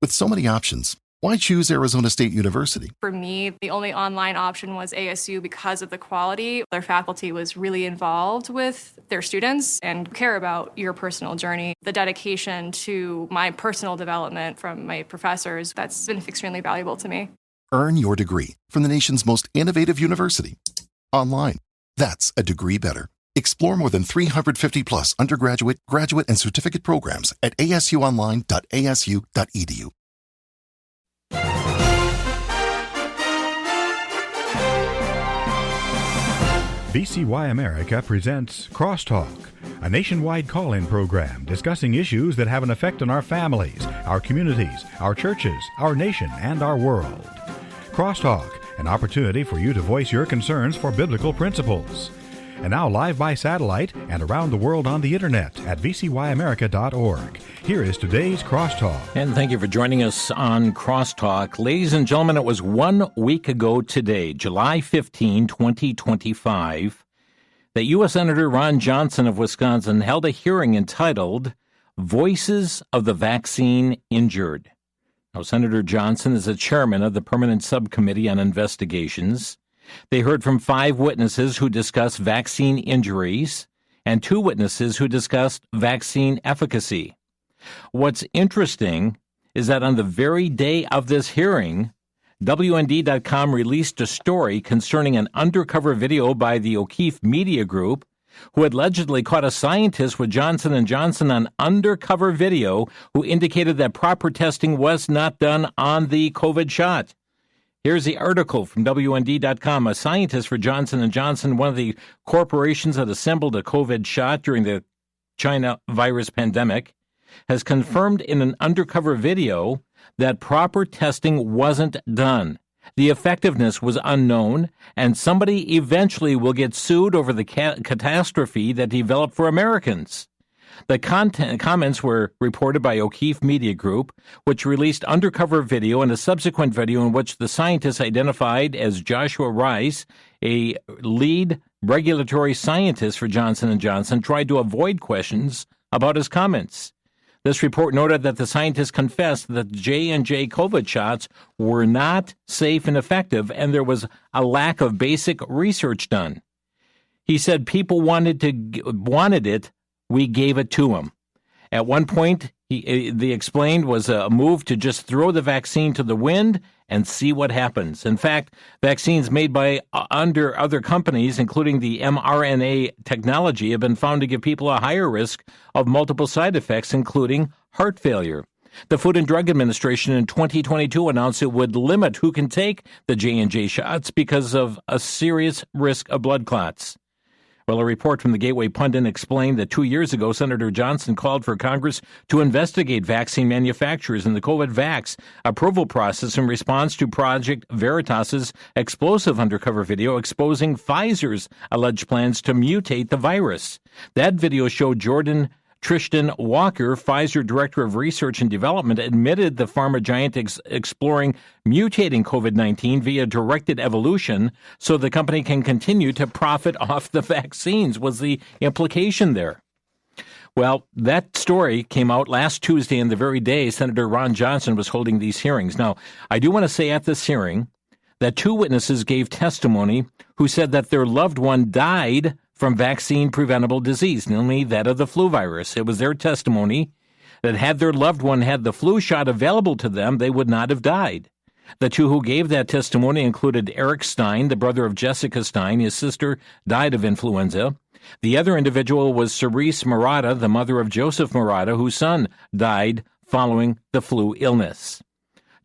With so many options, why choose Arizona State University? For me, the only online option was ASU because of the quality. Their faculty was really involved with their students and care about your personal journey. The dedication to my personal development from my professors, that's been extremely valuable to me. Earn your degree from the nation's most innovative university. Online. That's a degree better. Explore more than 350 plus undergraduate, graduate, and certificate programs at asuonline.asu.edu. VCY America presents Crosstalk, a nationwide call-in program discussing issues that have an effect on our families, our communities, our churches, our nation, and our world. Crosstalk, an opportunity for you to voice your concerns for biblical principles. And now live by satellite and around the world on the internet at vcyamerica.org. Here is today's Crosstalk. And thank you for joining us on Crosstalk. Ladies and gentlemen, it was 1 week ago today, July 15, 2025, that U.S. Senator Ron Johnson of Wisconsin held a hearing entitled Voices of the Vaccine Injured. Now, Senator Johnson is the chairman of the Permanent Subcommittee on Investigations. They heard from 5 witnesses who discussed vaccine injuries and 2 witnesses who discussed vaccine efficacy. What's interesting is that on the very day of this hearing, WND.com released a story concerning an undercover video by the O'Keefe Media Group, who had allegedly caught a scientist with Johnson & Johnson on undercover video who indicated that proper testing was not done on the COVID shot. Here's the article from WND.com. A scientist for Johnson & Johnson, one of the corporations that assembled a COVID shot during the China virus pandemic, has confirmed in an undercover video that proper testing wasn't done. The effectiveness was unknown, and somebody eventually will get sued over the catastrophe that developed for Americans. The comments were reported by O'Keefe Media Group, which released undercover video and a subsequent video in which the scientist identified as Joshua Rice, a lead regulatory scientist for Johnson & Johnson, tried to avoid questions about his comments. This report noted that the scientist confessed that the J&J COVID shots were not safe and effective, and there was a lack of basic research done. He said people wanted it. We gave it to him. At one point, they explained was a move to just throw the vaccine to the wind and see what happens. In fact, vaccines made by under other companies, including the mRNA technology, have been found to give people a higher risk of multiple side effects, including heart failure. The Food and Drug Administration in 2022 announced it would limit who can take the J&J shots because of a serious risk of blood clots. Well, a report from the Gateway Pundit explained that 2 years ago, Senator Johnson called for Congress to investigate vaccine manufacturers in the COVID vax approval process in response to Project Veritas's explosive undercover video exposing Pfizer's alleged plans to mutate the virus. That video showed Tristan Walker, Pfizer Director of Research and Development, admitted the pharma giant exploring mutating COVID-19 via directed evolution so the company can continue to profit off the vaccines, was the implication there. Well, that story came out last Tuesday, and the very day Senator Ron Johnson was holding these hearings. Now, I do want to say at this hearing that 2 witnesses gave testimony who said that their loved one died from vaccine-preventable disease, namely that of the flu virus. It was their testimony that had their loved one had the flu shot available to them, they would not have died. The 2 who gave that testimony included Eric Stein, the brother of Jessica Stein. His sister died of influenza. The other individual was Cerise Murata, the mother of Joseph Murata, whose son died following the flu illness.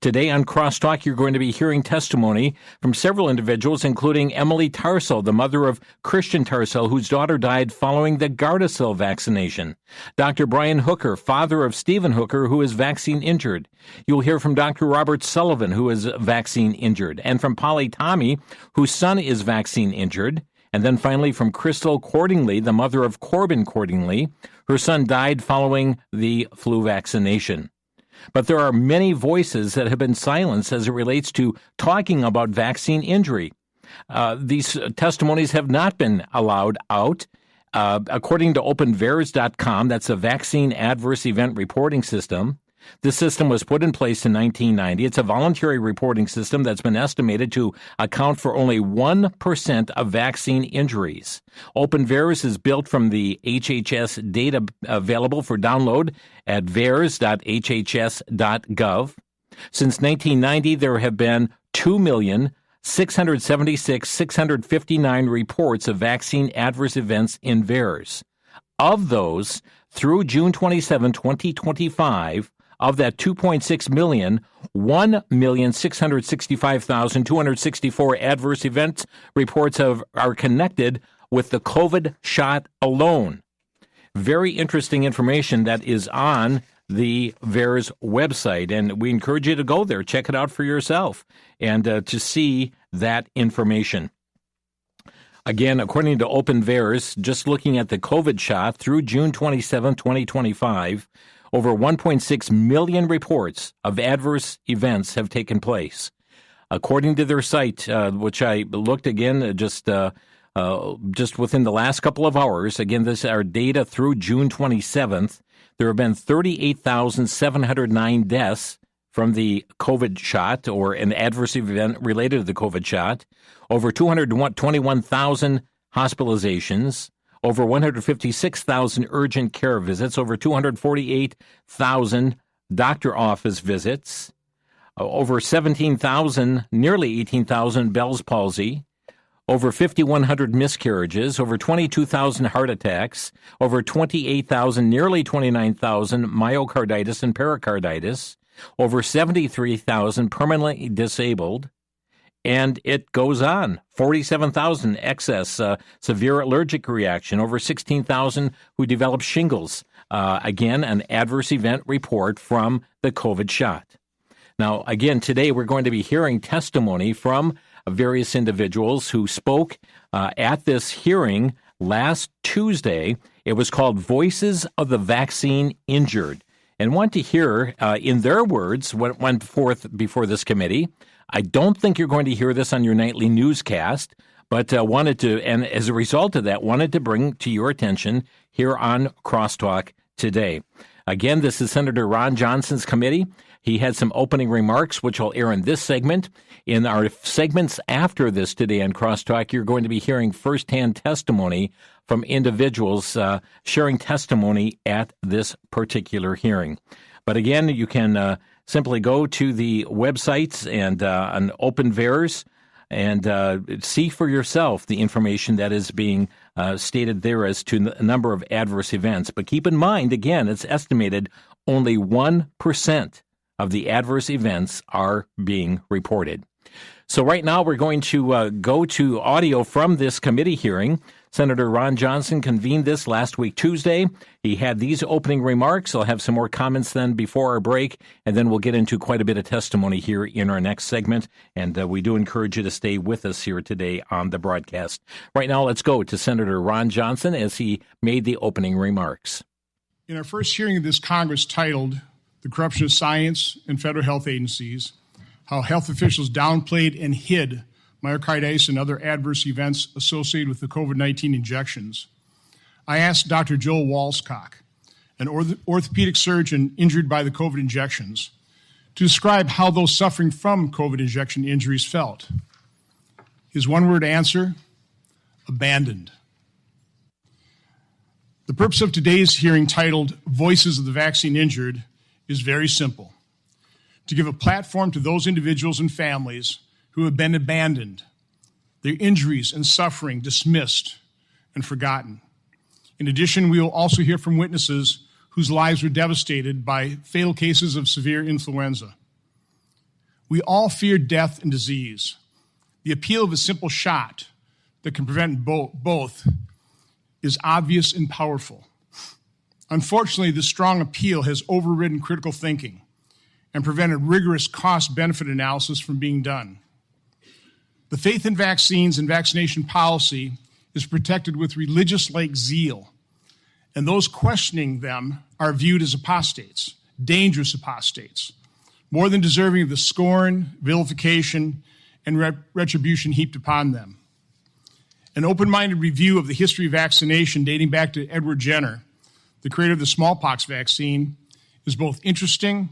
Today on Crosstalk, you're going to be hearing testimony from several individuals, including Emily Tarsell, the mother of Christian Tarsell, whose daughter died following the Gardasil vaccination. Dr. Brian Hooker, father of Stephen Hooker, who is vaccine injured. You'll hear from Dr. Robert Sullivan, who is vaccine injured, and from Polly Tommy, whose son is vaccine injured. And then finally from Crystal Cordingley, the mother of Corbin Cordingley. Her son died following the flu vaccination. But there are many voices that have been silenced as it relates to talking about vaccine injury. These testimonies have not been allowed out. According to OpenVAERS.com, that's a vaccine adverse event reporting system, This system was put in place in 1990. It's a voluntary reporting system that's been estimated to account for only 1% of vaccine injuries. OpenVAERS is built from the HHS data available for download at vaers.hhs.gov. Since 1990, there have been 2,676,659 reports of vaccine adverse events in VAERS. Of those, through June 27, 2025, of that 2.6 million, 1,665,264 adverse event reports are connected with the COVID shot alone. Very interesting information that is on the VAERS website, and we encourage you to go there, check it out for yourself, and to see that information. Again, according to OpenVAERS, just looking at the COVID shot through June 27, 2025, over 1.6 million reports of adverse events have taken place. According to their site, which I looked again just within the last couple of hours, again, this is our data through June 27th, there have been 38,709 deaths from the COVID shot or an adverse event related to the COVID shot, over 221,000 hospitalizations, over 156,000 urgent care visits, over 248,000 doctor office visits, over 17,000, nearly 18,000 Bell's palsy, over 5,100 miscarriages, over 22,000 heart attacks, over 28,000, nearly 29,000 myocarditis and pericarditis, over 73,000 permanently disabled, and it goes on. 47,000 excess severe allergic reaction, over 16,000 who developed shingles. Again, an adverse event report from the COVID shot. Now, again, today we're going to be hearing testimony from various individuals who spoke at this hearing last Tuesday. It was called Voices of the Vaccine Injured. And want to hear, in their words, what went forth before this committee. I don't think you're going to hear this on your nightly newscast, but wanted to, and as a result of that, wanted to bring to your attention here on Crosstalk today. Again, this is Senator Ron Johnson's committee. He had some opening remarks, which will air in this segment. In our segments after this today on Crosstalk, you're going to be hearing firsthand testimony from individuals sharing testimony at this particular hearing. But again, you can simply go to the websites and on OpenVAERS and see for yourself the information that is being stated there as to the number of adverse events. But keep in mind, again, it's estimated only 1% of the adverse events are being reported. So right now we're going to go to audio from this committee hearing. Senator Ron Johnson convened this last week, Tuesday. He had these opening remarks. I'll have some more comments then before our break, and then we'll get into quite a bit of testimony here in our next segment. And we do encourage you to stay with us here today on the broadcast. Right now, let's go to Senator Ron Johnson as he made the opening remarks. In our first hearing of this Congress titled, "The Corruption of Science and Federal Health Agencies, How Health Officials Downplayed and Hid Myocarditis and Other Adverse Events Associated with the COVID-19 Injections," I asked Dr. Joel Walscock, an orthopedic surgeon injured by the COVID injections, to describe how those suffering from COVID injection injuries felt. His one-word answer: abandoned. The purpose of today's hearing, titled Voices of the Vaccine Injured, is very simple: to give a platform to those individuals and families who have been abandoned, their injuries and suffering dismissed and forgotten. In addition, we will also hear from witnesses whose lives were devastated by fatal cases of severe influenza. We all fear death and disease. The appeal of a simple shot that can prevent both is obvious and powerful. Unfortunately, this strong appeal has overridden critical thinking and prevented rigorous cost-benefit analysis from being done. The faith in vaccines and vaccination policy is protected with religious-like zeal, and those questioning them are viewed as apostates, dangerous apostates, more than deserving of the scorn, vilification, and retribution heaped upon them. An open-minded review of the history of vaccination dating back to Edward Jenner, the creator of the smallpox vaccine, is both interesting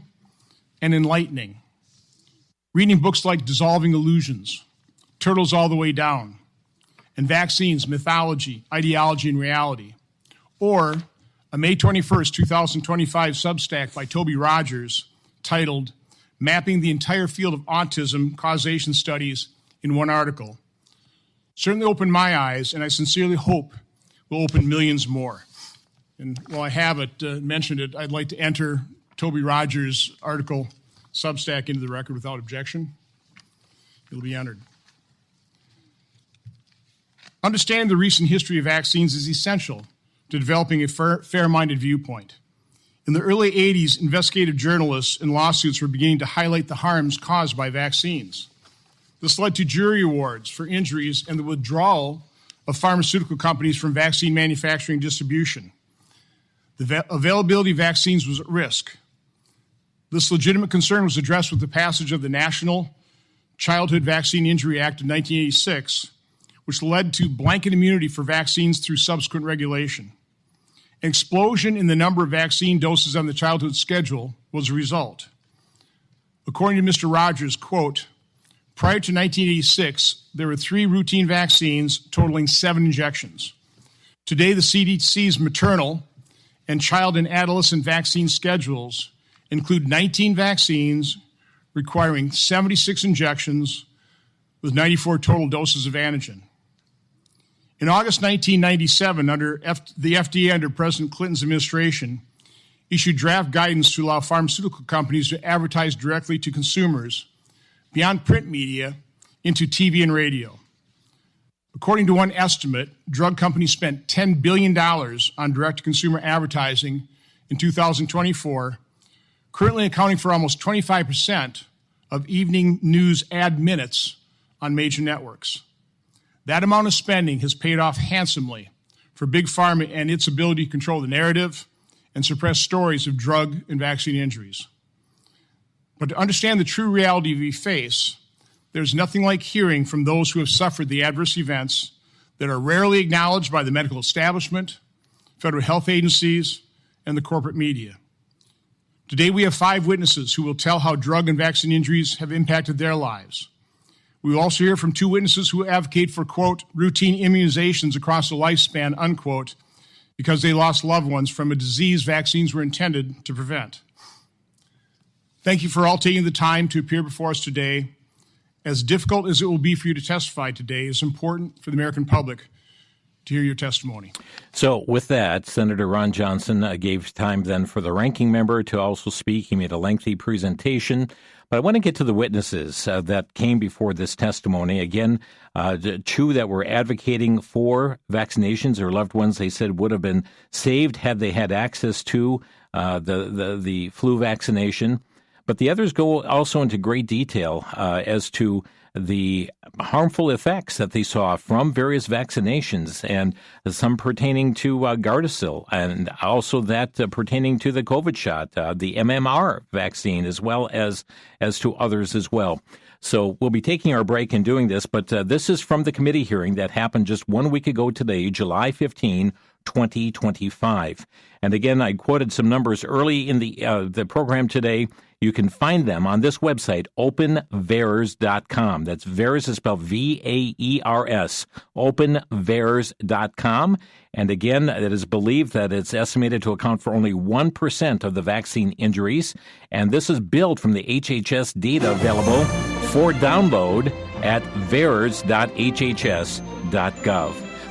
and enlightening. Reading books like Dissolving Illusions, Turtles All the Way Down, and Vaccines, Mythology, Ideology, and Reality, or a May 21st, 2025 Substack by Toby Rogers titled Mapping the Entire Field of Autism Causation Studies in One Article, certainly opened my eyes, and I sincerely hope will open millions more. And while I haven't mentioned it, I'd like to enter Toby Rogers' article, Substack, into the record without objection. It'll be entered. Understanding the recent history of vaccines is essential to developing a fair-minded viewpoint. In the early 80s, investigative journalists and lawsuits were beginning to highlight the harms caused by vaccines. This led to jury awards for injuries and the withdrawal of pharmaceutical companies from vaccine manufacturing and distribution. The availability of vaccines was at risk. This legitimate concern was addressed with the passage of the National Childhood Vaccine Injury Act of 1986, which led to blanket immunity for vaccines through subsequent regulation. An explosion in the number of vaccine doses on the childhood schedule was a result. According to Mr. Rogers, quote, prior to 1986, there were 3 routine vaccines totaling 7 injections. Today, the CDC's maternal and child and adolescent vaccine schedules include 19 vaccines requiring 76 injections with 94 total doses of antigen. In August 1997, the FDA under President Clinton's administration issued draft guidance to allow pharmaceutical companies to advertise directly to consumers beyond print media into TV and radio. According to one estimate, drug companies spent $10 billion on direct-to-consumer advertising in 2024, currently accounting for almost 25% of evening news ad minutes on major networks. That amount of spending has paid off handsomely for Big Pharma and its ability to control the narrative and suppress stories of drug and vaccine injuries. But to understand the true reality we face, there's nothing like hearing from those who have suffered the adverse events that are rarely acknowledged by the medical establishment, federal health agencies, and the corporate media. Today, we have 5 witnesses who will tell how drug and vaccine injuries have impacted their lives. We will also hear from 2 witnesses who advocate for, quote, routine immunizations across the lifespan, unquote, because they lost loved ones from a disease vaccines were intended to prevent. Thank you for all taking the time to appear before us today. As difficult as it will be for you to testify today, it's important for the American public to hear your testimony. So with that, Senator Ron Johnson gave time then for the ranking member to also speak. He made a lengthy presentation. But I want to get to the witnesses that came before this testimony. Again, 2 that were advocating for vaccinations. Their loved ones, they said, would have been saved had they had access to the flu vaccination. But the others go also into great detail as to the harmful effects that they saw from various vaccinations, and some pertaining to Gardasil, and also that pertaining to the COVID shot, the MMR vaccine, as well as to others as well. So we'll be taking our break in doing this, but this is from the committee hearing that happened just 1 week ago today, July 15, 2025. And again, I quoted some numbers early in the program today. You can find them on this website, openvaers.com. That's VAERS is spelled VAERS, openvaers.com. And again, it is believed that it's estimated to account for only 1% of the vaccine injuries. And this is billed from the HHS data available for download at vaers.hhs.gov.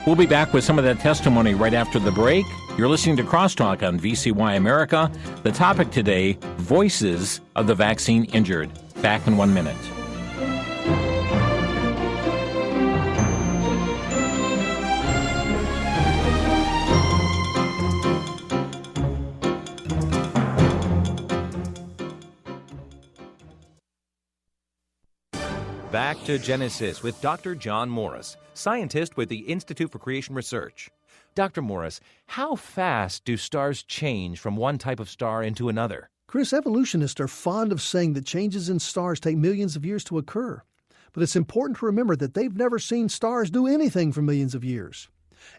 We'll be back with some of that testimony right after the break. You're listening to Crosstalk on VCY America. The topic today, voices of the vaccine injured. Back in 1 minute. Back to Genesis with Dr. John Morris, scientist with the Institute for Creation Research. Dr. Morris, how fast do stars change from one type of star into another? Chris, evolutionists are fond of saying that changes in stars take millions of years to occur. But it's important to remember that they've never seen stars do anything for millions of years.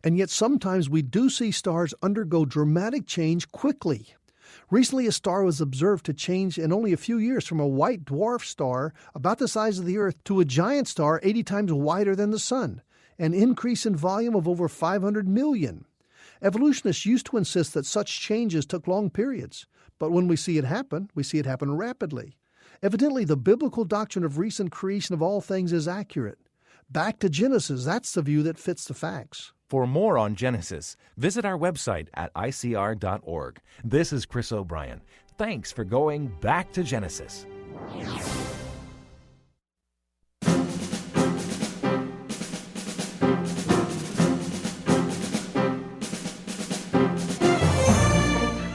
And yet sometimes we do see stars undergo dramatic change quickly. Recently, a star was observed to change in only a few years from a white dwarf star about the size of the Earth to a giant star 80 times wider than the Sun, an increase in volume of over 500 million. Evolutionists used to insist that such changes took long periods, but when we see it happen rapidly. Evidently, the biblical doctrine of recent creation of all things is accurate. Back to Genesis, that's the view that fits the facts. For more on Genesis, visit our website at icr.org. This is Chris O'Brien. Thanks for going back to Genesis.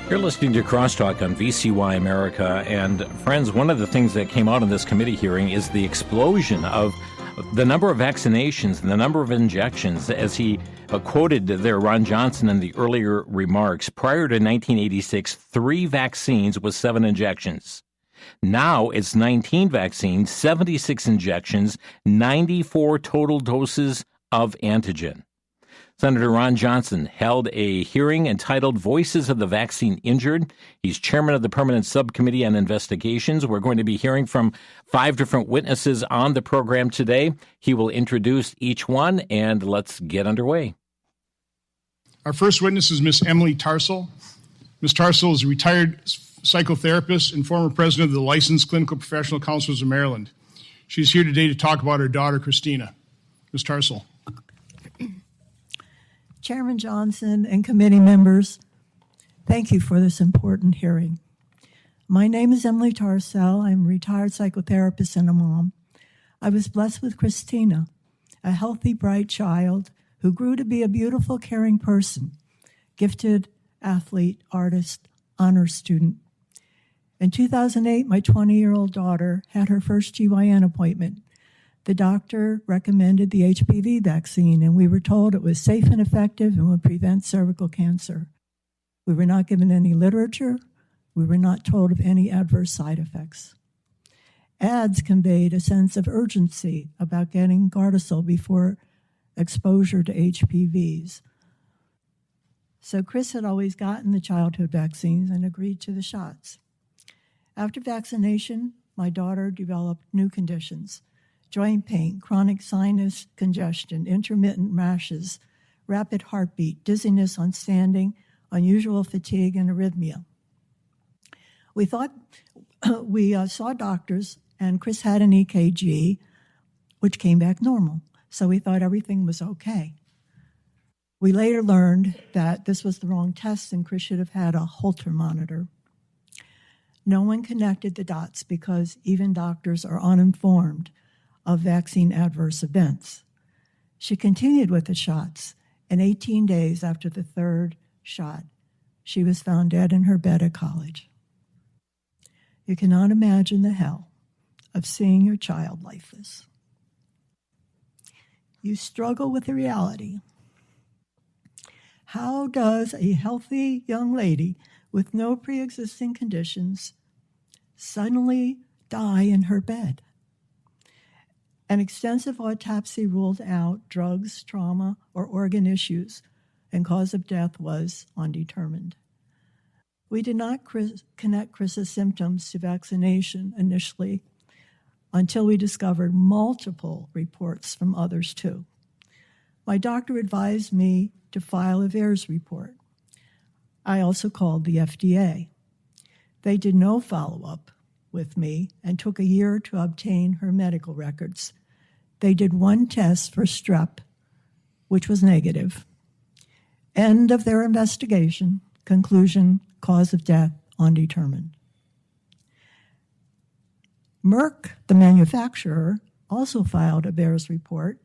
You're listening to Crosstalk on VCY America, and friends, one of the things that came out in this committee hearing is the explosion of the number of vaccinations and the number of injections. As he quoted there, Ron Johnson, in the earlier remarks, prior to 1986, 3 vaccines with 7 injections. Now it's 19 vaccines, 76 injections, 94 total doses of antigen. Senator Ron Johnson held a hearing entitled Voices of the Vaccine Injured. He's chairman of the Permanent Subcommittee on Investigations. We're going to be hearing from 5 different witnesses on the program today. He will introduce each one, and let's get underway. Our first witness is Ms. Emily Tarsal. Ms. Tarsal is a retired psychotherapist and former president of the Licensed Clinical Professional Counselors of Maryland. She's here today to talk about her daughter, Christina. Ms. Tarsal. Chairman Johnson and committee members, thank you for this important hearing. My name is Emily Tarsal. I'm a retired psychotherapist and a mom. I was blessed with Christina, a healthy, bright child who grew to be a beautiful, caring person, gifted athlete, artist, honor student. In 2008, my 20-year-old daughter had her first GYN appointment. The doctor recommended the HPV vaccine, and we were told it was safe and effective and would prevent cervical cancer. We were not given any literature. We were not told of any adverse side effects. Ads conveyed a sense of urgency about getting Gardasil before exposure to HPVs. So Chris had always gotten the childhood vaccines and agreed to the shots. After vaccination, my daughter developed new conditions: joint pain, chronic sinus congestion, intermittent rashes, rapid heartbeat, dizziness on standing, unusual fatigue, and arrhythmia. We saw doctors, and Chris had an EKG, which came back normal. So we thought everything was okay. We later learned that this was the wrong test, and Chris should have had a Holter monitor. No one connected the dots because even doctors are uninformed of vaccine adverse events. She continued with the shots, and 18 days after the 3rd shot, she was found dead in her bed at college. You cannot imagine the hell of seeing your child lifeless. You struggle with the reality. How does a healthy young lady with no pre-existing conditions suddenly die in her bed? An extensive autopsy ruled out drugs, trauma, or organ issues, and cause of death was undetermined. We did not connect Chris's symptoms to vaccination initially until we discovered multiple reports from others too. My doctor advised me to file a VAERS report. I also called the FDA. They did no follow-up with me and took a year to obtain her medical records. They did one test for strep, which was negative. End of their investigation. Conclusion, cause of death undetermined. Merck, the manufacturer, also filed a VAERS report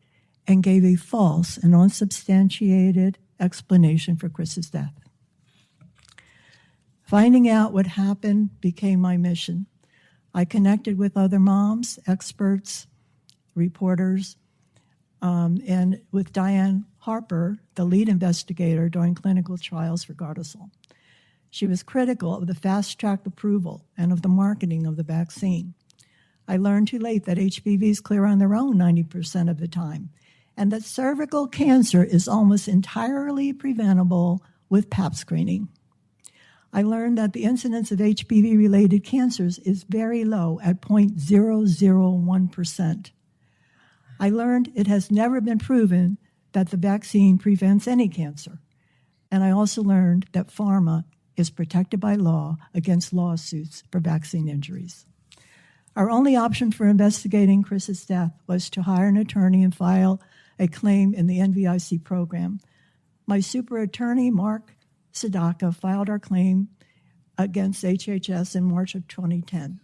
and gave a false and unsubstantiated explanation for Chris's death. Finding out what happened became my mission. I connected with other moms, experts, reporters, and with Diane Harper, the lead investigator during clinical trials for Gardasil. She was critical of the fast-track approval and of the marketing of the vaccine. I learned too late that HPVs clear on their own 90% of the time, and that cervical cancer is almost entirely preventable with Pap screening. I learned that the incidence of HPV-related cancers is very low at 0.001%. I learned it has never been proven that the vaccine prevents any cancer. And I also learned that pharma is protected by law against lawsuits for vaccine injuries. Our only option for investigating Chris's death was to hire an attorney and file a claim in the NVIC program. My super attorney, Mark Sadaka, filed our claim against HHS in March of 2010.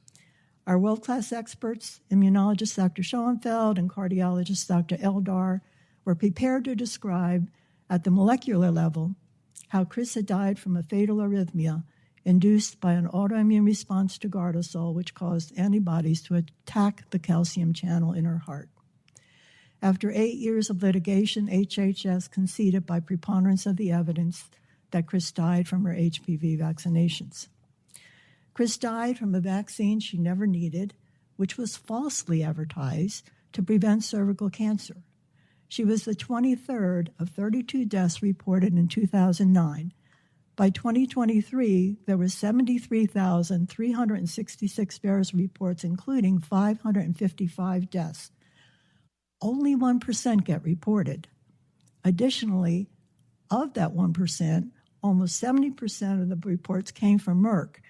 Our world-class experts, immunologist Dr. Schoenfeld and cardiologist Dr. Eldar, were prepared to describe at the molecular level how Chris had died from a fatal arrhythmia induced by an autoimmune response to Gardasil, which caused antibodies to attack the calcium channel in her heart. After 8 years of litigation, HHS conceded by preponderance of the evidence that Chris died from her HPV vaccinations. Chris died from a vaccine she never needed, which was falsely advertised to prevent cervical cancer. She was the 23rd of 32 deaths reported in 2009. By 2023, there were 73,366 VAERS reports, including 555 deaths. Only 1% get reported. Additionally, of that 1%, almost 70% of the reports came from Merck,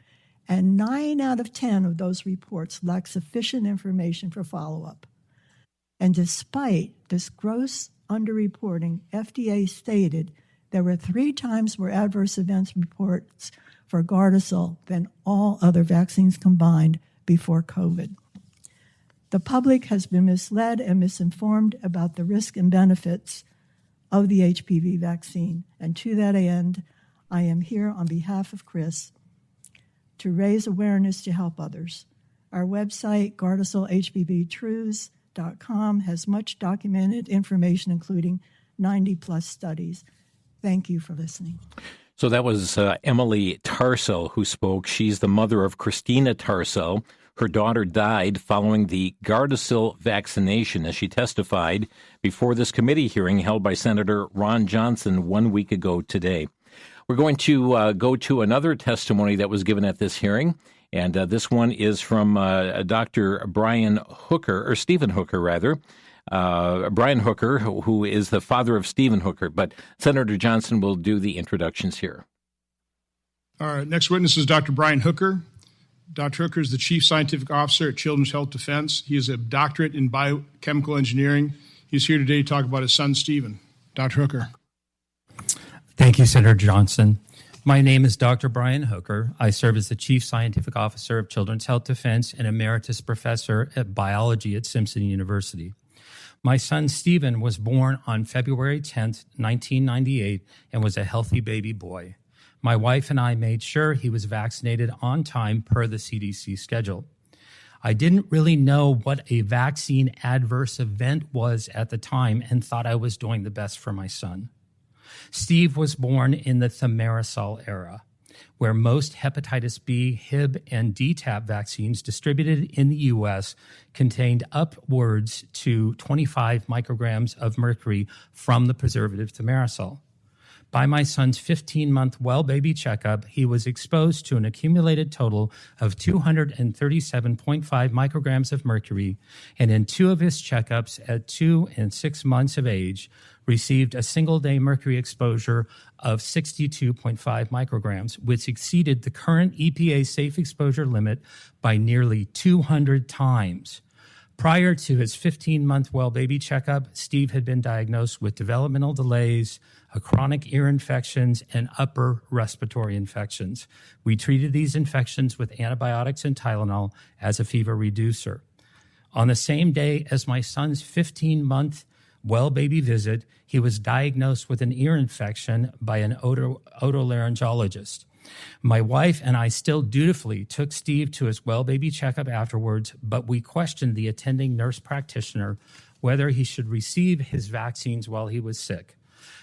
and 9 out of 10 of those reports lack sufficient information for follow-up. And despite this gross underreporting, FDA stated there were 3 times more adverse events reports for Gardasil than all other vaccines combined before COVID. The public has been misled and misinformed about the risks and benefits of the HPV vaccine, and to that end, I am here on behalf of Chris to raise awareness to help others. Our website, GardasilHPVTruths.com, has much documented information, including 90-plus studies. Thank you for listening. So that was Emily Tarsell who spoke. She's the mother of Christina Tarsell. Her daughter died following the Gardasil vaccination, as she testified before this committee hearing held by Senator Ron Johnson 1 week ago today. We're going to go to another testimony that was given at this hearing, and this one is from Dr. Brian Hooker, or Stephen Hooker, rather. Brian Hooker, who is the father of Stephen Hooker, but Senator Johnson will do the introductions here. All right, next witness is Dr. Brian Hooker. Dr. Hooker is the Chief Scientific Officer at Children's Health Defense. He is a doctorate in biochemical engineering. He's here today to talk about his son, Stephen. Dr. Hooker. Thank you, Senator Johnson. My name is Dr. Brian Hooker. I serve as the Chief Scientific Officer of Children's Health Defense and Emeritus Professor of Biology at Simpson University. My son, Stephen, was born on February 10th, 1998, and was a healthy baby boy. My wife and I made sure he was vaccinated on time per the CDC schedule. I didn't really know what a vaccine adverse event was at the time and thought I was doing the best for my son. Steve was born in the thimerosal era, where most hepatitis B, Hib, and DTaP vaccines distributed in the U.S. contained upwards to 25 micrograms of mercury from the preservative thimerosal. By my son's 15-month well-baby checkup, he was exposed to an accumulated total of 237.5 micrograms of mercury, and in 2 of his checkups at 2 and 6 months of age, received a single-day mercury exposure of 62.5 micrograms, which exceeded the current EPA safe exposure limit by nearly 200 times. Prior to his 15-month well-baby checkup, Steve had been diagnosed with developmental delays, a chronic ear infections, and upper respiratory infections. We treated these infections with antibiotics and Tylenol as a fever reducer. On the same day as my son's 15-month well-baby visit, he was diagnosed with an ear infection by an otolaryngologist. My wife and I still dutifully took Steve to his well-baby checkup afterwards, but we questioned the attending nurse practitioner whether he should receive his vaccines while he was sick.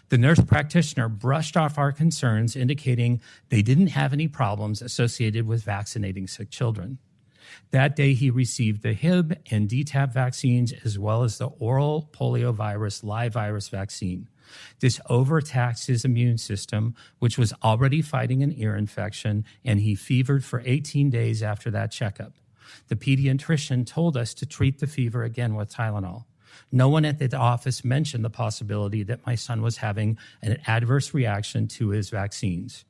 The nurse practitioner brushed off our concerns, indicating they didn't have any problems associated with vaccinating sick children. That day, he received the Hib and DTaP vaccines, as well as the oral poliovirus live virus vaccine. This overtaxed his immune system, which was already fighting an ear infection, and he fevered for 18 days after that checkup. The pediatrician told us to treat the fever again with Tylenol. No one at the office mentioned the possibility that my son was having an adverse reaction to his vaccines.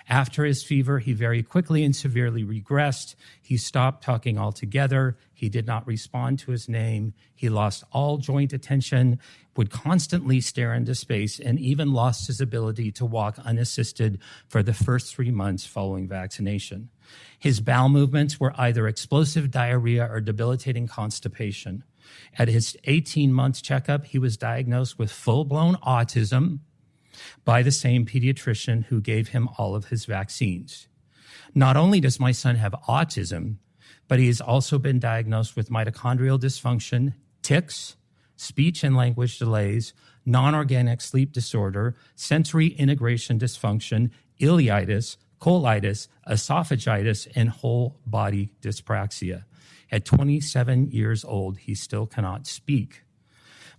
After his fever, he very quickly and severely regressed. He stopped talking altogether. He did not respond to his name. He lost all joint attention, would constantly stare into space, and even lost his ability to walk unassisted for the first 3 months following vaccination. His bowel movements were either explosive diarrhea or debilitating constipation. At his 18-month checkup, he was diagnosed with full-blown autism by the same pediatrician who gave him all of his vaccines. Not only does my son have autism, but he has also been diagnosed with mitochondrial dysfunction, tics, speech and language delays, non-organic sleep disorder, sensory integration dysfunction, ileitis, colitis, esophagitis, and whole body dyspraxia. At 27 years old, he still cannot speak.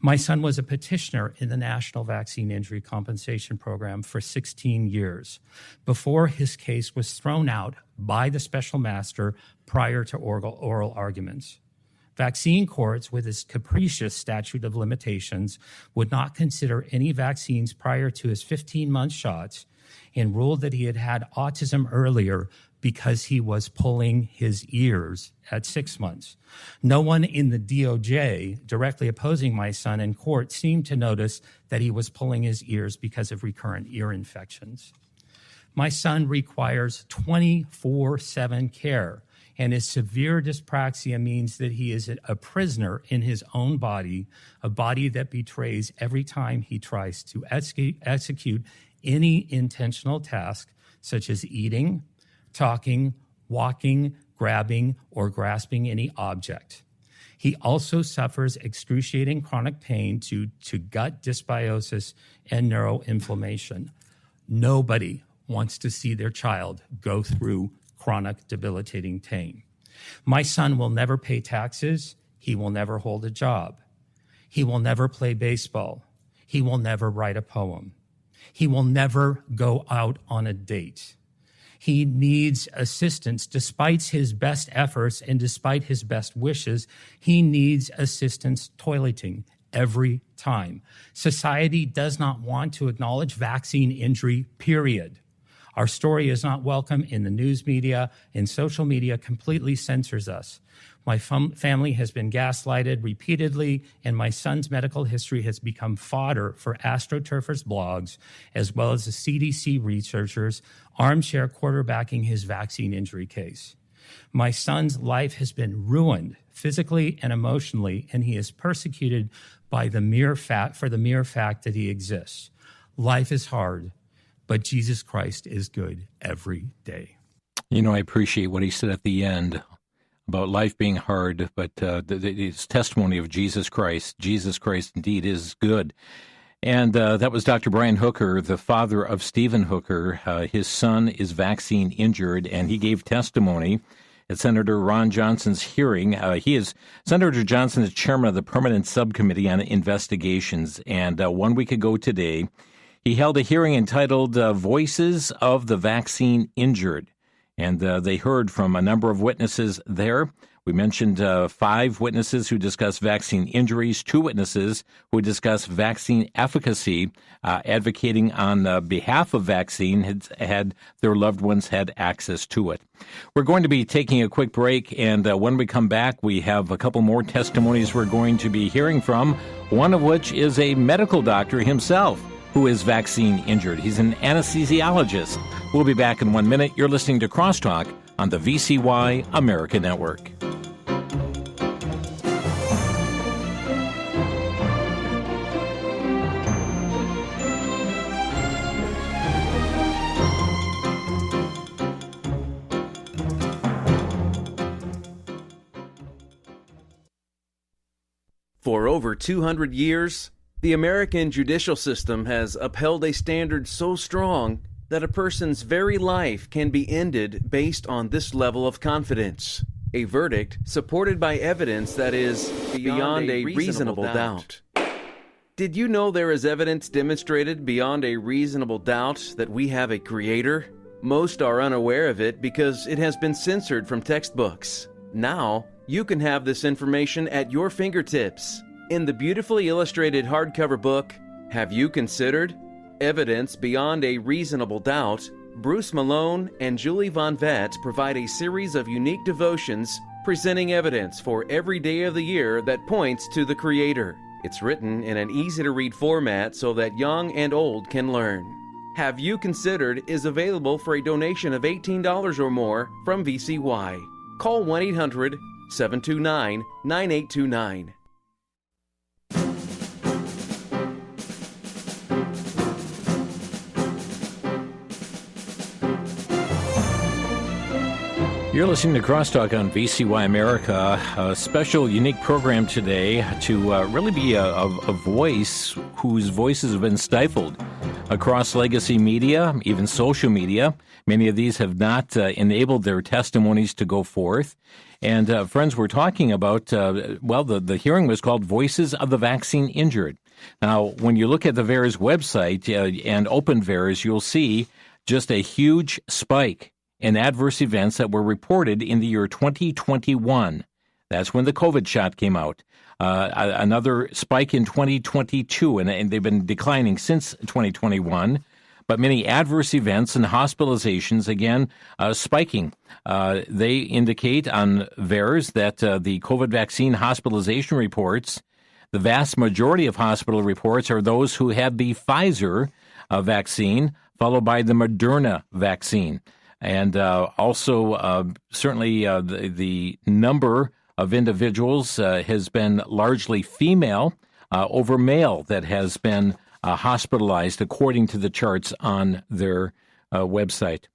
My son was a petitioner in the National Vaccine Injury Compensation Program for 16 years before his case was thrown out by the special master prior to oral arguments. Vaccine courts, with its capricious statute of limitations, would not consider any vaccines prior to his 15-month shots and ruled that he had had autism earlier because he was pulling his ears at 6 months. No one in the DOJ directly opposing my son in court seemed to notice that he was pulling his ears because of recurrent ear infections. My son requires 24/7 care, and his severe dyspraxia means that he is a prisoner in his own body, a body that betrays every time he tries to execute any intentional task, such as eating, talking, walking, grabbing, or grasping any object. He also suffers excruciating chronic pain due to gut dysbiosis and neuroinflammation. Nobody wants to see their child go through chronic debilitating pain. My son will never pay taxes. He will never hold a job. He will never play baseball. He will never write a poem. He will never go out on a date. He needs assistance despite his best efforts and despite his best wishes. He needs assistance toileting every time. Society does not want to acknowledge vaccine injury, period. Our story is not welcome in the news media, and social media completely censors us. My family has been gaslighted repeatedly, and my son's medical history has become fodder for AstroTurfers blogs, as well as the CDC researchers armchair quarterbacking his vaccine injury case. My son's life has been ruined physically and emotionally, and he is persecuted by the mere fact that he exists. Life is hard, but Jesus Christ is good every day. You know, I appreciate what he said at the end about life being hard, but his testimony of Jesus Christ. Jesus Christ indeed is good. And that was Dr. Brian Hooker, the father of Stephen Hooker. His son is vaccine injured, and he gave testimony at Senator Ron Johnson's hearing. Senator Johnson is chairman of the Permanent Subcommittee on Investigations, and 1 week ago today, he held a hearing entitled Voices of the Vaccine Injured. And they heard from a number of witnesses there. We mentioned 5 witnesses who discussed vaccine injuries, 2 witnesses who discussed vaccine efficacy, advocating on behalf of vaccine, had their loved ones had access to it. We're going to be taking a quick break, and when we come back, we have a couple more testimonies we're going to be hearing from, one of which is a medical doctor himself who is vaccine injured. He's an anesthesiologist. We'll be back in 1 minute. You're listening to Crosstalk on the VCY America Network. For over 200 years, the American judicial system has upheld a standard so strong that a person's very life can be ended based on this level of confidence. A verdict supported by evidence that is beyond a reasonable doubt. Did you know there is evidence demonstrated beyond a reasonable doubt that we have a creator? Most are unaware of it because it has been censored from textbooks. Now, you can have this information at your fingertips. In the beautifully illustrated hardcover book, Have You Considered? Evidence Beyond a Reasonable Doubt, Bruce Malone and Julie Von Vett provide a series of unique devotions presenting evidence for every day of the year that points to the Creator. It's written in an easy-to-read format so that young and old can learn. Have You Considered is available for a donation of $18 or more from VCY. Call 1-800-729-9829. You're listening to Crosstalk on VCY America, a special, unique program today to really be a voice whose voices have been stifled across legacy media, even social media. Many of these have not enabled their testimonies to go forth. And friends, we're talking about, the hearing was called Voices of the Vaccine Injured. Now, when you look at the VAERS website and open VAERS, you'll see just a huge spike in adverse events that were reported in the year 2021. That's when the COVID shot came out. Another spike in 2022, and they've been declining since 2021. But many adverse events and hospitalizations, again, spiking. They indicate on VAERS that the COVID vaccine hospitalization reports, the vast majority of hospital reports are those who had the Pfizer vaccine, followed by the Moderna vaccine. And also, certainly, the number of individuals has been largely female over male that has been hospitalized, according to the charts on their website.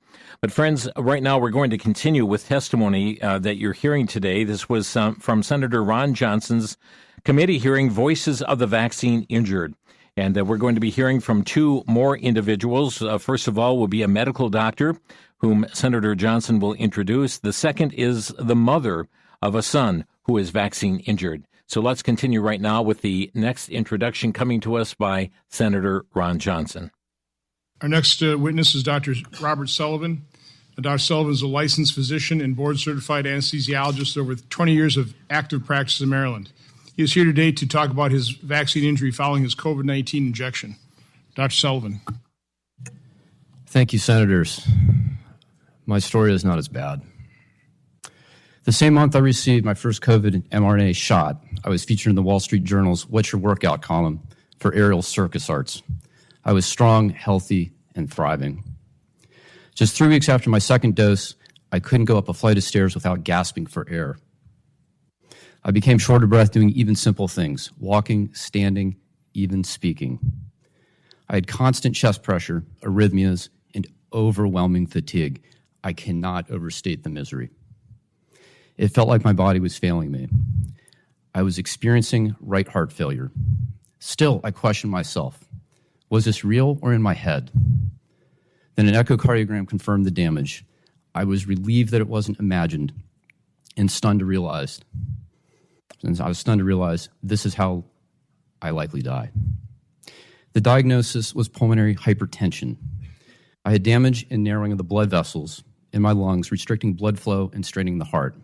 But friends, right now we're going to continue with testimony that you're hearing today. This was from Senator Ron Johnson's committee hearing, Voices of the Vaccine Injured. And we're going to be hearing from two more individuals. First of all will be a medical doctor whom Senator Johnson will introduce. The second is the mother of a son who is vaccine injured. So let's continue right now with the next introduction coming to us by Senator Ron Johnson. Our next witness is Dr. Robert Sullivan. Dr. Sullivan is a licensed physician and board-certified anesthesiologist with over 20 years of active practice in Maryland. He is here today to talk about his vaccine injury following his COVID-19 injection. Dr. Sullivan. Thank you, Senators. My story is not as bad. The same month I received my first COVID mRNA shot, I was featured in the Wall Street Journal's What's Your Workout column for Aerial Circus Arts. I was strong, healthy, and thriving. Just 3 weeks after my second dose, I couldn't go up a flight of stairs without gasping for air. I became short of breath doing even simple things, walking, standing, even speaking. I had constant chest pressure, arrhythmias, and overwhelming fatigue. I cannot overstate the misery. It felt like my body was failing me. I was experiencing right heart failure. Still, I questioned myself. Was this real or in my head? Then an echocardiogram confirmed the damage. I was relieved that it wasn't imagined and stunned to realize this is how I likely die. The diagnosis was pulmonary hypertension. I had damage and narrowing of the blood vessels in my lungs, restricting blood flow and straining the heart.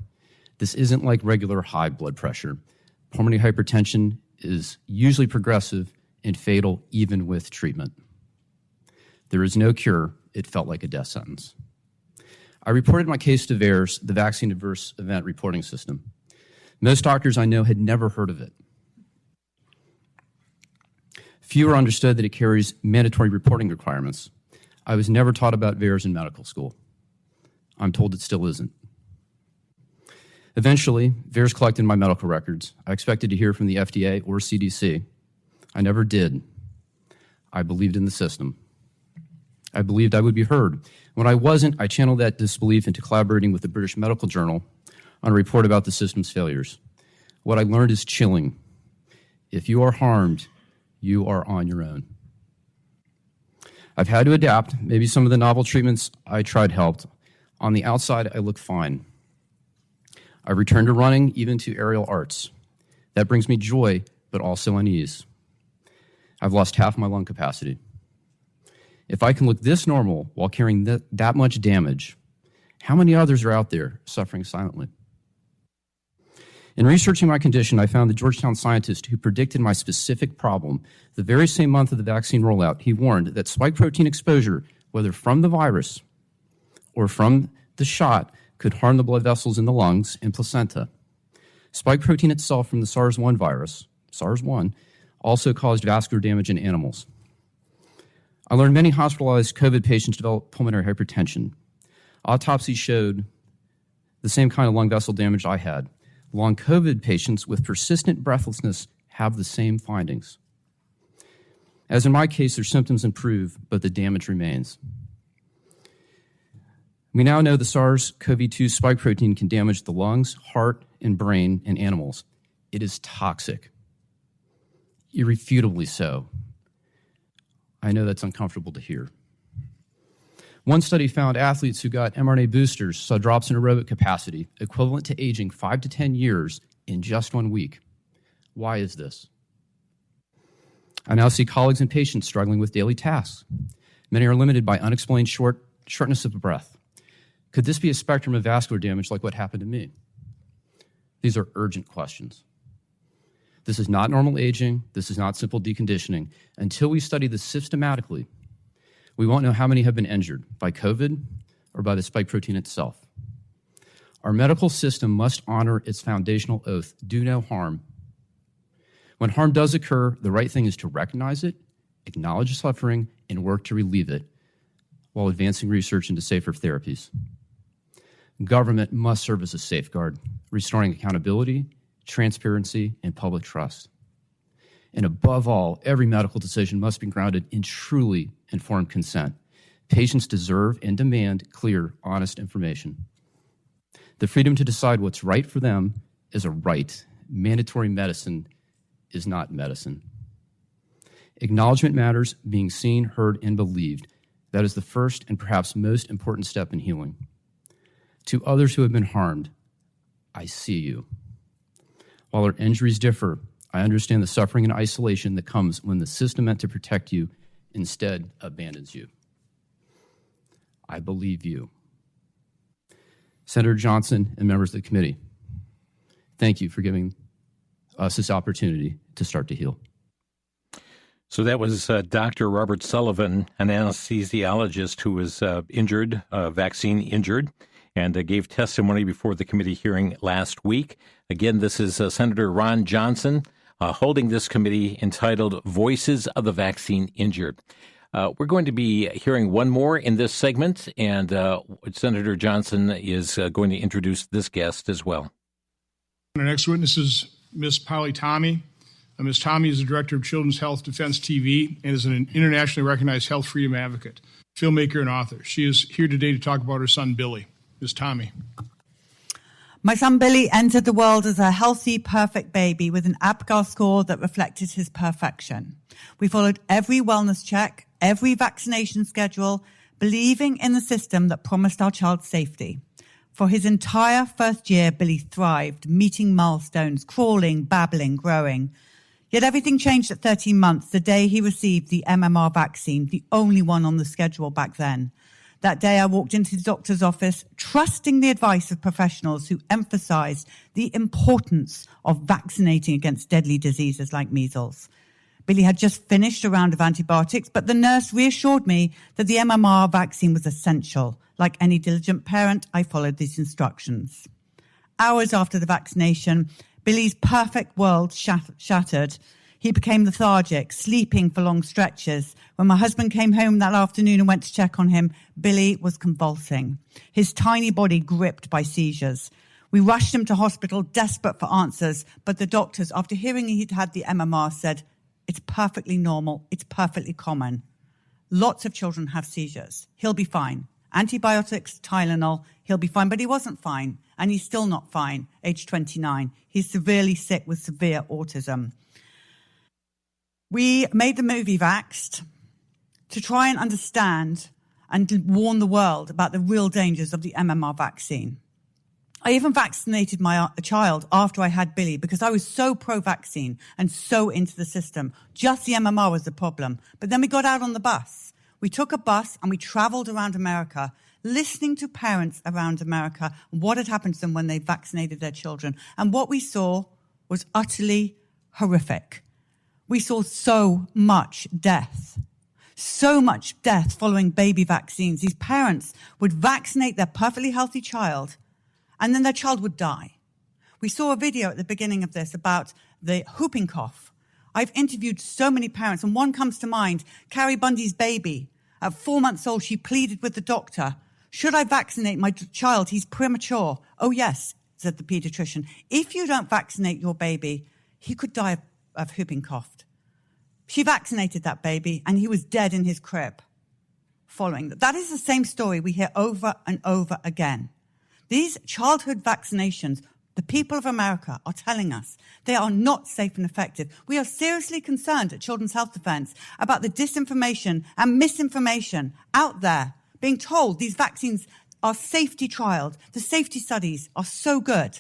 This isn't like regular high blood pressure. Pulmonary hypertension is usually progressive and fatal even with treatment. There is no cure. It felt like a death sentence. I reported my case to VAERS, the Vaccine Adverse Event Reporting System. Most doctors I know had never heard of it. Fewer understood that it carries mandatory reporting requirements. I was never taught about VAERS in medical school. I'm told it still isn't. Eventually, VAERS collected my medical records. I expected to hear from the FDA or CDC. I never did. I believed in the system. I believed I would be heard. When I wasn't, I channeled that disbelief into collaborating with the British Medical Journal on a report about the system's failures. What I learned is chilling. If you are harmed, you are on your own. I've had to adapt. Maybe some of the novel treatments I tried helped. On the outside, I look fine. I returned to running, even to aerial arts. That brings me joy, but also unease. I've lost half my lung capacity. If I can look this normal while carrying that much damage, how many others are out there suffering silently? In researching my condition, I found the Georgetown scientist who predicted my specific problem the very same month of the vaccine rollout. He warned that spike protein exposure, whether from the virus or from the shot, could harm the blood vessels in the lungs and placenta. Spike protein itself from the SARS-1 virus, SARS-1, also caused vascular damage in animals. I learned many hospitalized COVID patients developed pulmonary hypertension. Autopsies showed the same kind of lung vessel damage I had. Long COVID patients with persistent breathlessness have the same findings. As in my case, their symptoms improve, but the damage remains. We now know the SARS-CoV-2 spike protein can damage the lungs, heart, and brain in animals. It is toxic, irrefutably so. I know that's uncomfortable to hear. One study found athletes who got mRNA boosters saw drops in aerobic capacity equivalent to aging 5 to 10 years in just 1 week. Why is this? I now see colleagues and patients struggling with daily tasks. Many are limited by unexplained shortness of breath. Could this be a spectrum of vascular damage like what happened to me? These are urgent questions. This is not normal aging. This is not simple deconditioning. Until we study this systematically, we won't know how many have been injured by COVID or by the spike protein itself. Our medical system must honor its foundational oath, do no harm. When harm does occur, the right thing is to recognize it, acknowledge suffering, and work to relieve it while advancing research into safer therapies. Government must serve as a safeguard, restoring accountability, transparency, and public trust. And above all, every medical decision must be grounded in truly informed consent. Patients deserve and demand clear, honest information. The freedom to decide what's right for them is a right. Mandatory medicine is not medicine. Acknowledgement matters, being seen, heard, and believed. That is the first and perhaps most important step in healing. To others who have been harmed, I see you. While our injuries differ, I understand the suffering and isolation that comes when the system meant to protect you instead abandons you. I believe you. Senator Johnson and members of the committee, thank you for giving us this opportunity to start to heal. So that was Dr. Robert Sullivan, an anesthesiologist who was injured, vaccine injured, and gave testimony before the committee hearing last week. Again, this is Senator Ron Johnson holding this committee entitled Voices of the Vaccine Injured. We're going to be hearing one more in this segment, and Senator Johnson is going to introduce this guest as well. Our next witness is Ms. Polly Tommey. Ms. Tommey is the Director of Children's Health Defense TV and is an internationally recognized health freedom advocate, filmmaker, and author. She is here today to talk about her son, Billy. Ms. Tommey. My son Billy entered the world as a healthy, perfect baby with an APGAR score that reflected his perfection. We followed every wellness check, every vaccination schedule, believing in the system that promised our child safety. For his entire first year, Billy thrived, meeting milestones, crawling, babbling, growing. Yet everything changed at 13 months, the day he received the MMR vaccine, the only one on the schedule back then. That day, I walked into the doctor's office, trusting the advice of professionals who emphasized the importance of vaccinating against deadly diseases like measles. Billy had just finished a round of antibiotics, but the nurse reassured me that the MMR vaccine was essential. Like any diligent parent, I followed these instructions. Hours after the vaccination, Billy's perfect world shattered. He became lethargic, sleeping for long stretches. When my husband came home that afternoon and went to check on him, Billy was convulsing, his tiny body gripped by seizures. We rushed him to hospital, desperate for answers, but the doctors, after hearing he'd had the MMR, said, "It's perfectly normal, it's perfectly common. Lots of children have seizures. He'll be fine. Antibiotics, Tylenol, he'll be fine." But he wasn't fine, and he's still not fine, age 29. He's severely sick with severe autism. We made the movie Vaxxed to try and understand and to warn the world about the real dangers of the MMR vaccine. I even vaccinated my child after I had Billy because I was so pro-vaccine and so into the system. Just the MMR was the problem. But then we got out on the bus. We took a bus and we traveled around America, listening to parents around America, what had happened to them when they vaccinated their children. And what we saw was utterly horrific. We saw so much death following baby vaccines. These parents would vaccinate their perfectly healthy child, and then their child would die. We saw a video at the beginning of this about the whooping cough. I've interviewed so many parents, and one comes to mind, Carrie Bundy's baby. At 4 months old, she pleaded with the doctor, should I vaccinate my child? He's premature. Oh, yes, said the pediatrician. If you don't vaccinate your baby, he could die of whooping cough. She vaccinated that baby, and he was dead in his crib following that. That is the same story we hear over and over again. These childhood vaccinations, the people of America are telling us they are not safe and effective. We are seriously concerned at Children's Health Defense about the disinformation and misinformation out there, being told these vaccines are safety trialed. The safety studies are so good.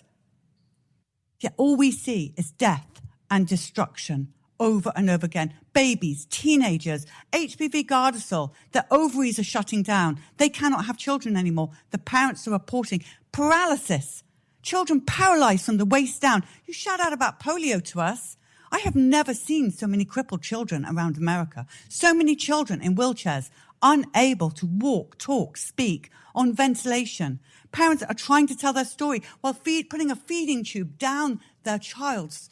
Yet all we see is death and destruction over and over again. Babies, teenagers, HPV Gardasil, their ovaries are shutting down. They cannot have children anymore. The parents are reporting paralysis. Children paralyzed from the waist down. You shout out about polio to us. I have never seen so many crippled children around America. So many children in wheelchairs, unable to walk, talk, speak, on ventilation. Parents are trying to tell their story while putting a feeding tube down their child's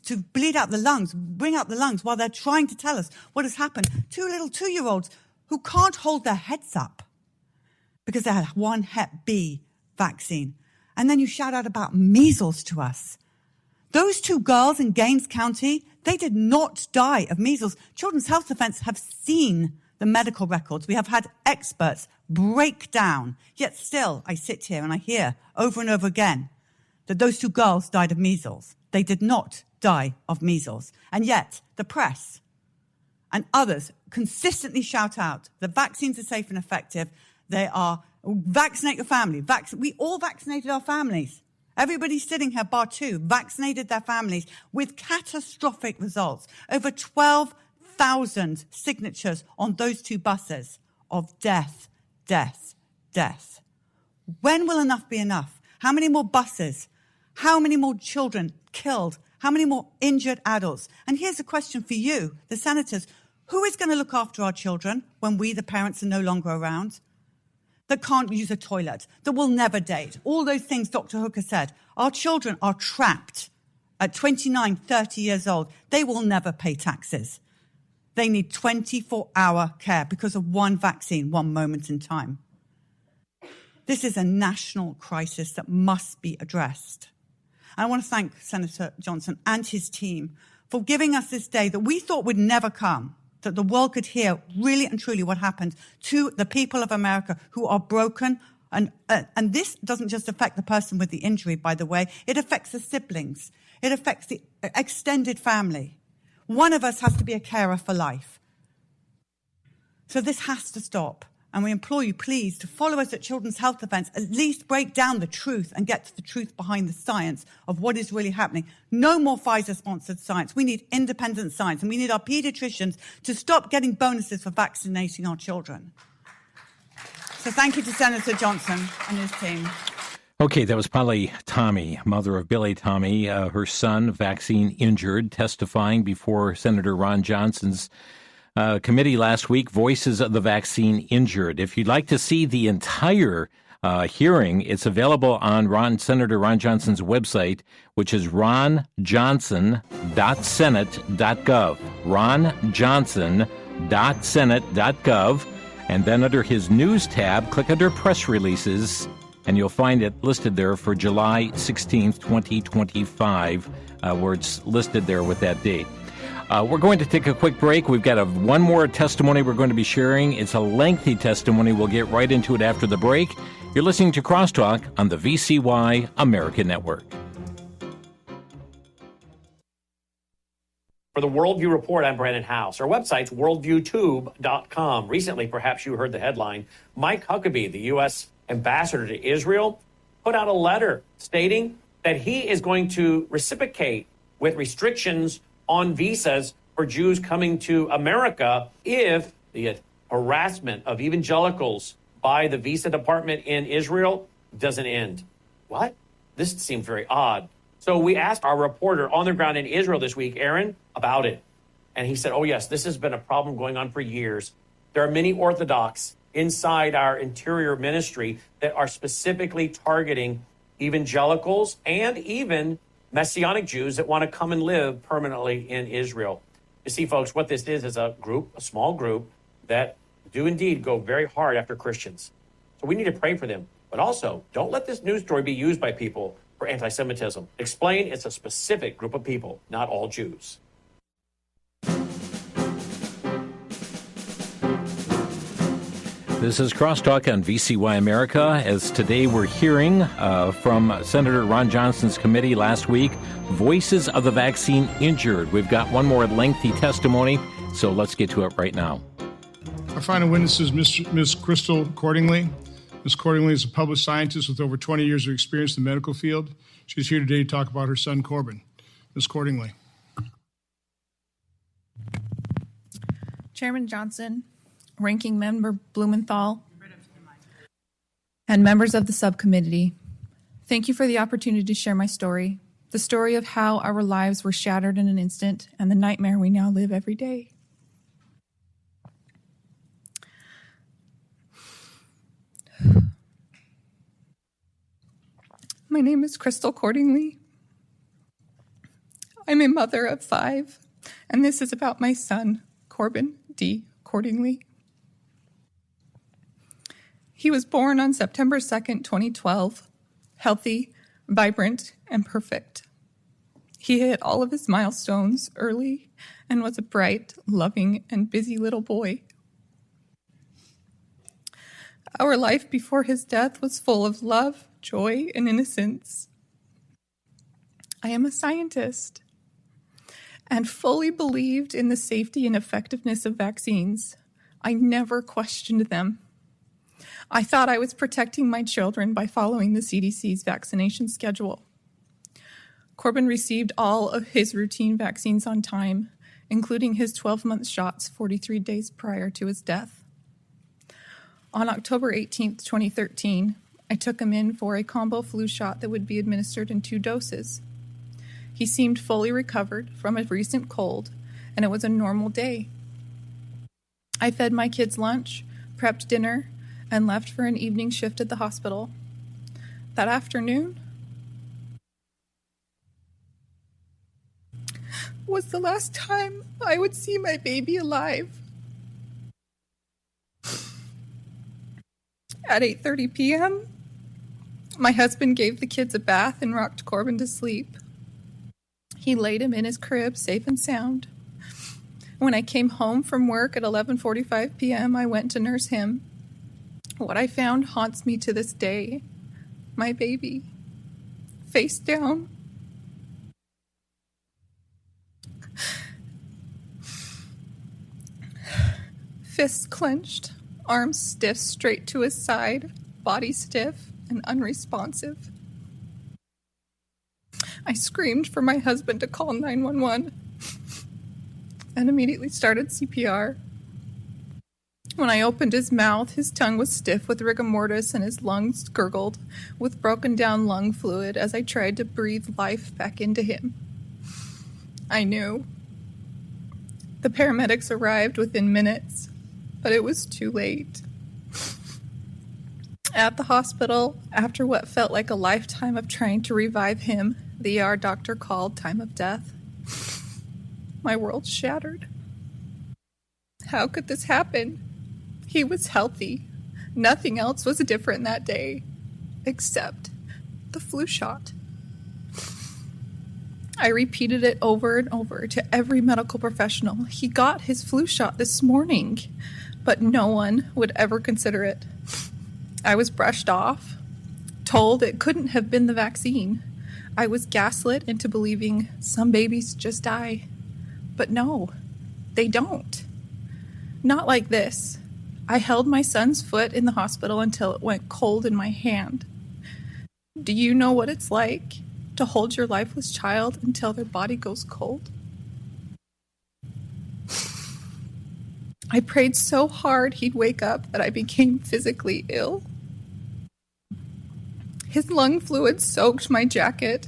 to bleed out the lungs, bring out the lungs while they're trying to tell us what has happened. 2 little 2-year-olds who can't hold their heads up because they had one Hep B vaccine. And then you shout out about measles to us. Those 2 girls in Gaines County, they did not die of measles. Children's Health Defense have seen the medical records. We have had experts break down. Yet still, I sit here and I hear over and over again that those 2 girls died of measles. They did not die of measles. And yet the press and others consistently shout out the vaccines are safe and effective. They are vaccinate your family. We all vaccinated our families. Everybody sitting here, bar 2, vaccinated their families with catastrophic results. Over 12,000 signatures on those 2 buses of death, death, death. When will enough be enough? How many more buses? How many more children killed? How many more injured adults? And here's a question for you, the senators. Who is going to look after our children when we, the parents, are no longer around? That can't use a toilet, that will never date. All those things Dr. Hooker said. Our children are trapped at 29, 30 years old. They will never pay taxes. They need 24-hour care because of one vaccine, one moment in time. This is a national crisis that must be addressed. I want to thank Senator Johnson and his team for giving us this day that we thought would never come, that the world could hear really and truly what happened to the people of America who are broken. And this doesn't just affect the person with the injury, by the way. It affects the siblings. It affects the extended family. One of us has to be a carer for life. So this has to stop. And we implore you, please, to follow us at Children's Health Defense, at least break down the truth and get to the truth behind the science of what is really happening. No more Pfizer-sponsored science. We need independent science, and we need our pediatricians to stop getting bonuses for vaccinating our children. So thank you to Senator Johnson and his team. Okay, that was Polly Tommey, mother of Billy Tommey, her son, vaccine injured, testifying before Senator Ron Johnson's committee last week, Voices of the Vaccine Injured. If you'd like to see the entire hearing, it's available on Senator Ron Johnson's website, which is ronjohnson.senate.gov. ronjohnson.senate.gov. And then under his news tab, click under press releases, and you'll find it listed there for July 16th, 2025, where it's listed there with that date. We're going to take a quick break. We've got one more testimony we're going to be sharing. It's a lengthy testimony. We'll get right into it after the break. You're listening to Crosstalk on the VCY American Network. For the Worldview Report, I'm Brandon House. Our website's worldviewtube.com. Recently, perhaps you heard the headline, Mike Huckabee, the U.S. ambassador to Israel, put out a letter stating that he is going to reciprocate with restrictions on visas for Jews coming to America if the harassment of evangelicals by the visa department in Israel doesn't end. What? This seemed very odd. So we asked our reporter on the ground in Israel this week, Aaron, about it. And he said, oh, yes, this has been a problem going on for years. There are many Orthodox inside our interior ministry that are specifically targeting evangelicals and even Messianic Jews that want to come and live permanently in Israel. You see, folks, what this is a group, a small group, that do indeed go very hard after Christians. So we need to pray for them. But also, don't let this news story be used by people for anti-Semitism. Explain it's a specific group of people, not all Jews. This is Crosstalk on VCY America, as today we're hearing from Senator Ron Johnson's committee last week, Voices of the Vaccine Injured. We've got one more lengthy testimony, so let's get to it right now. Our final witness is Ms. Crystal Cordingley. Ms. Cordingley is a published scientist with over 20 years of experience in the medical field. She's here today to talk about her son, Corbin. Ms. Cordingley. Chairman Johnson, Ranking Member Blumenthal, and members of the subcommittee, thank you for the opportunity to share my story, the story of how our lives were shattered in an instant and the nightmare we now live every day. My name is Crystal Cordingley. I'm a mother of 5, and this is about my son, Corbin D. Cordingley. He was born on September 2nd, 2012, healthy, vibrant, and perfect. He hit all of his milestones early and was a bright, loving, and busy little boy. Our life before his death was full of love, joy, and innocence. I am a scientist and fully believed in the safety and effectiveness of vaccines. I never questioned them. I thought I was protecting my children by following the CDC's vaccination schedule. Corbin received all of his routine vaccines on time, including his 12-month shots 43 days prior to his death. On October 18th, 2013, I took him in for a combo flu shot that would be administered in 2 doses. He seemed fully recovered from a recent cold, and it was a normal day. I fed my kids lunch, prepped dinner, and left for an evening shift at the hospital. That afternoon was the last time I would see my baby alive. At 8:30 p.m., my husband gave the kids a bath and rocked Corbin to sleep. He laid him in his crib, safe and sound. When I came home from work at 11:45 p.m., I went to nurse him. What I found haunts me to this day. My baby, face down. Fists clenched, arms stiff straight to his side, body stiff and unresponsive. I screamed for my husband to call 911 and immediately started CPR. When I opened his mouth, his tongue was stiff with rigor mortis and his lungs gurgled with broken down lung fluid as I tried to breathe life back into him. I knew. The paramedics arrived within minutes, but it was too late. At the hospital, after what felt like a lifetime of trying to revive him, the ER doctor called time of death. My world shattered. How could this happen? He was healthy. Nothing else was different that day, except the flu shot. I repeated it over and over to every medical professional. He got his flu shot this morning, but no one would ever consider it. I was brushed off, told it couldn't have been the vaccine. I was gaslit into believing some babies just die. But no, they don't. Not like this. I held my son's foot in the hospital until it went cold in my hand. Do you know what it's like to hold your lifeless child until their body goes cold? I prayed so hard he'd wake up that I became physically ill. His lung fluid soaked my jacket,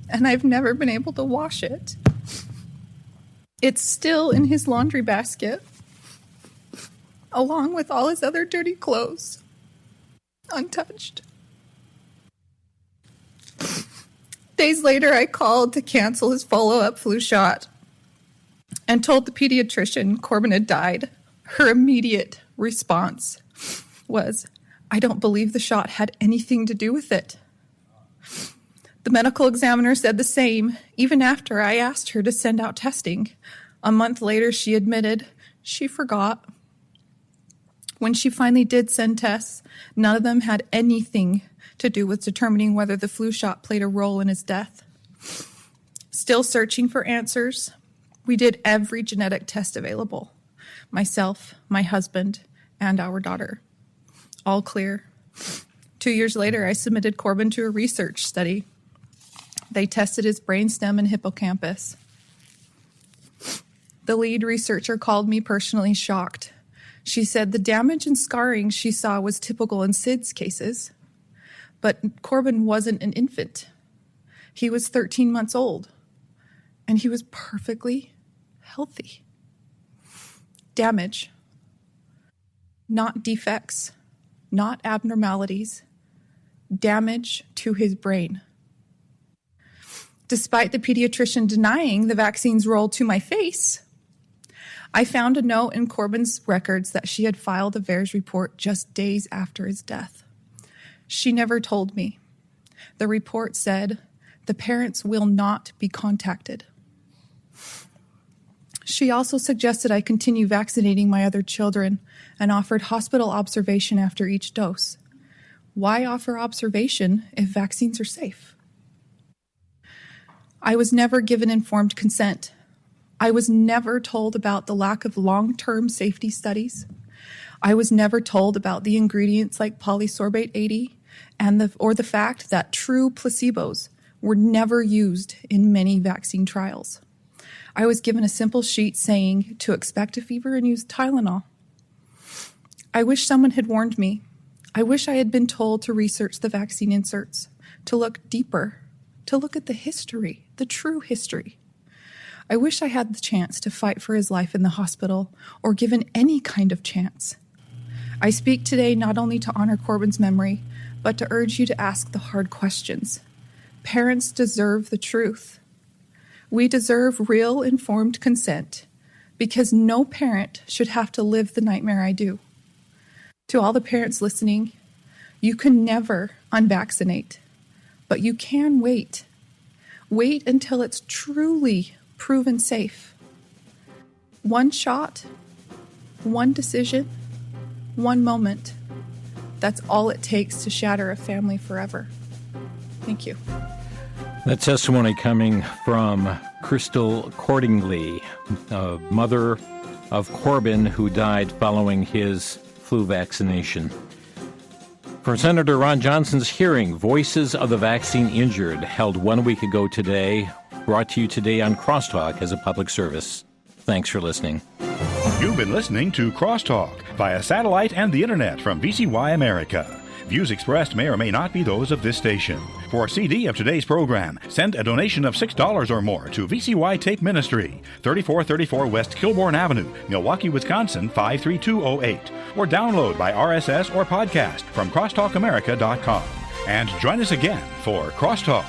and I've never been able to wash it. It's still in his laundry basket, along with all his other dirty clothes, untouched. Days later, I called to cancel his follow-up flu shot and told the pediatrician Corbin had died. Her immediate response was, "I don't believe the shot had anything to do with it." The medical examiner said the same, even after I asked her to send out testing. A month later, she admitted she forgot. When she finally did send tests, none of them had anything to do with determining whether the flu shot played a role in his death. Still searching for answers, we did every genetic test available. Myself, my husband, and our daughter. All clear. 2 years later, I submitted Corbin to a research study. They tested his brainstem and hippocampus. The lead researcher called me personally shocked. She said the damage and scarring she saw was typical in Sid's cases, but Corbin wasn't an infant. He was 13 months old, and he was perfectly healthy. Damage, not defects, not abnormalities, damage to his brain. Despite the pediatrician denying the vaccine's role to my face, I found a note in Corbin's records that she had filed a VAERS report just days after his death. She never told me. The report said, "The parents will not be contacted." She also suggested I continue vaccinating my other children and offered hospital observation after each dose. Why offer observation if vaccines are safe? I was never given informed consent. I was never told about the lack of long-term safety studies. I was never told about the ingredients like polysorbate 80 or the fact that true placebos were never used in many vaccine trials. I was given a simple sheet saying to expect a fever and use Tylenol. I wish someone had warned me. I wish I had been told to research the vaccine inserts, to look deeper, to look at the history, the true history. I wish I had the chance to fight for his life in the hospital, or given any kind of chance. I speak today not only to honor Corbin's memory, but to urge you to ask the hard questions. Parents deserve the truth. We deserve real informed consent, because no parent should have to live the nightmare I do. To all the parents listening, you can never unvaccinate, but you can wait. Wait until it's truly proven safe. One shot, one decision, one moment. That's all it takes to shatter a family forever. Thank you. That testimony coming from Crystal Cordingley, mother of Corbin, who died following his flu vaccination. For Senator Ron Johnson's hearing, Voices of the Vaccine Injured, held 1 week ago today, brought to you today on Crosstalk as a public service. Thanks for listening. You've been listening to Crosstalk via satellite and the internet from VCY America. Views expressed may or may not be those of this station. For a CD of today's program, send a donation of $6 or more to VCY Tape Ministry, 3434 West Kilbourne Avenue, Milwaukee, Wisconsin, 53208. Or download by RSS or podcast from crosstalkamerica.com. And join us again for Crosstalk.